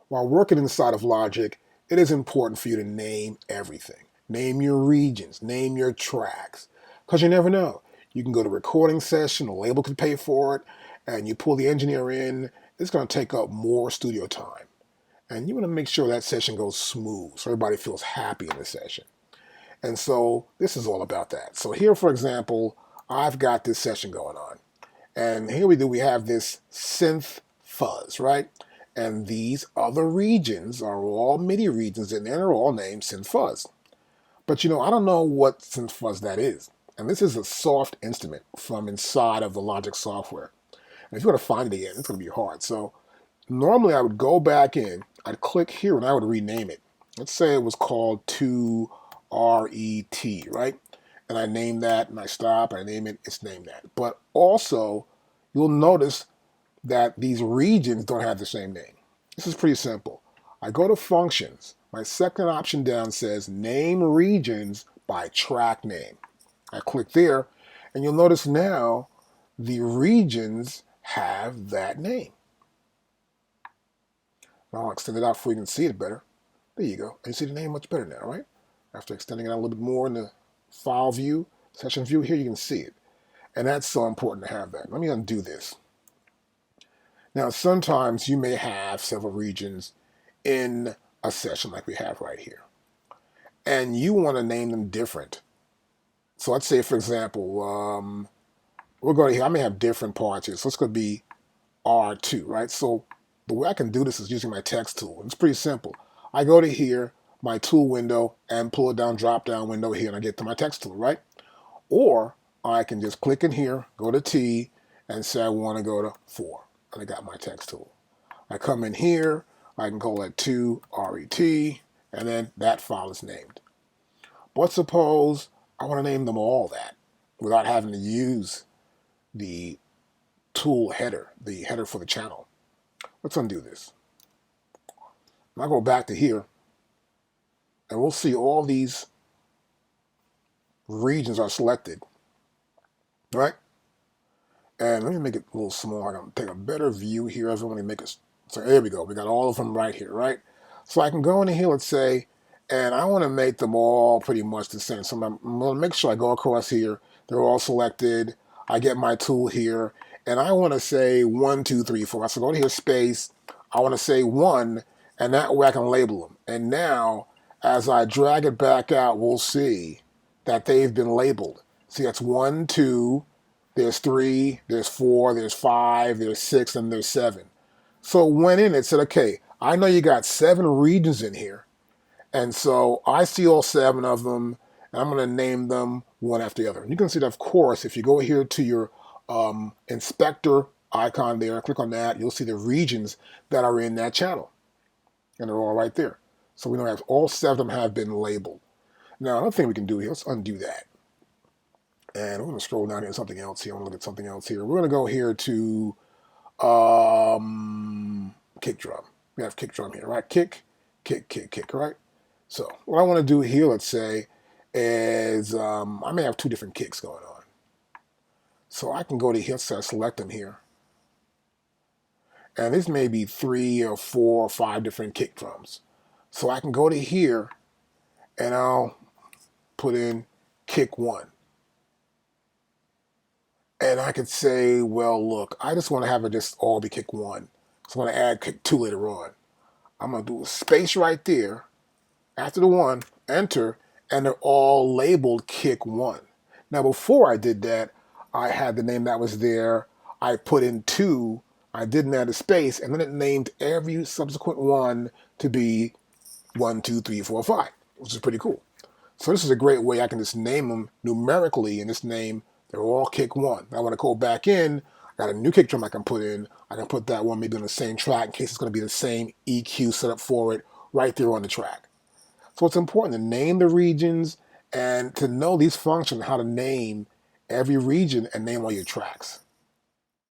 While working inside of Logic, it is important for you to name everything. Name your regions, name your tracks, because you never know. You can go to a recording session, a label could pay for it, and you pull the engineer in, it's going to take up more studio time. And you want to make sure that session goes smooth so everybody feels happy in the session. And so this is all about that. So here, for example, I've got this session going on. And here we have this synth fuzz, right? And these other regions are all MIDI regions, and they're all named synth fuzz. But I don't know what synth fuzz that is. And this is a soft instrument from inside of the Logic software. And if you want to find it again, it's going to be hard. So normally I would go back in, I'd click here, and I would rename it. Let's say it was called 2RET, right? And I name that, and I stop, and I name it, it's named that. But also, you'll notice that these regions don't have the same name. This is pretty simple. I go to Functions. My second option down says Name Regions by Track Name. I click there, and you'll notice now the regions have that name. Now I'll extend it out so you can see it better. There you go. And you see the name much better now, right? After extending it out a little bit more in the file view, session view, here you can see it. And that's so important to have that. Let me undo this. Now, sometimes you may have several regions in a session like we have right here. And you want to name them different. So let's say, for example, we're going to here, I may have different parts here. So it's going to be R2, right? So the way I can do this is using my text tool. It's pretty simple. I go to here, my tool window, and pull it down, drop down window here, and I get to my text tool, right? Or I can just click in here, go to T, and say I want to go to 4. And I got my text tool. I come in here, I can call it 2RET, and then that file is named. But suppose I want to name them all that without having to use the tool header, the header for the channel. Let's undo this. I'll go back to here, and we'll see all these regions are selected, right? And let me make it a little smaller. I'm going to take a better view here. I want to make it, so there we go. We got all of them right here, right? So I can go into here, let's say, and I want to make them all pretty much the same. So I'm going to make sure I go across here. They're all selected. I get my tool here, and I want to say 1, 2, 3, 4. So go to here, space. I want to say 1, and that way I can label them. And now, as I drag it back out, we'll see that they've been labeled. See, that's 1, 2, there's 3, there's 4, there's 5, there's 6, and there's 7. So it went in and said, okay, I know you got 7 regions in here. And so I see all 7 of them, and I'm going to name them one after the other. And you can see that, of course, if you go here to your inspector icon there, click on that, you'll see the regions that are in that channel. And they're all right there. So we know that all 7 of them have been labeled. Now, another thing we can do here, let's undo that. And we're going to scroll down here to something else here. I want to look at something else here. We're going to go here to kick drum. We have kick drum here, right? Kick, kick, kick, kick, right? So what I want to do here, let's say, is I may have 2 different kicks going on. So I can go to here, so I select them here. And this may be 3 or 4 or 5 different kick drums. So I can go to here, and I'll put in kick 1. And I could say, well, look, I just want to have it just all be kick 1. So I'm going to add kick 2 later on. I'm going to do a space right there after the 1, enter, and they're all labeled kick 1. Now, before I did that, I had the name that was there. I put in 2. I didn't add a space, and then it named every subsequent one to be 1, 2, 3, 4, 5, which is pretty cool. So this is a great way I can just name them numerically in this name. They're all kick 1. Now, when I go back in, I got a new kick drum I can put in. I can put that one maybe on the same track in case it's going to be the same EQ set up for it right there on the track. So it's important to name the regions and to know these functions, how to name every region and name all your tracks.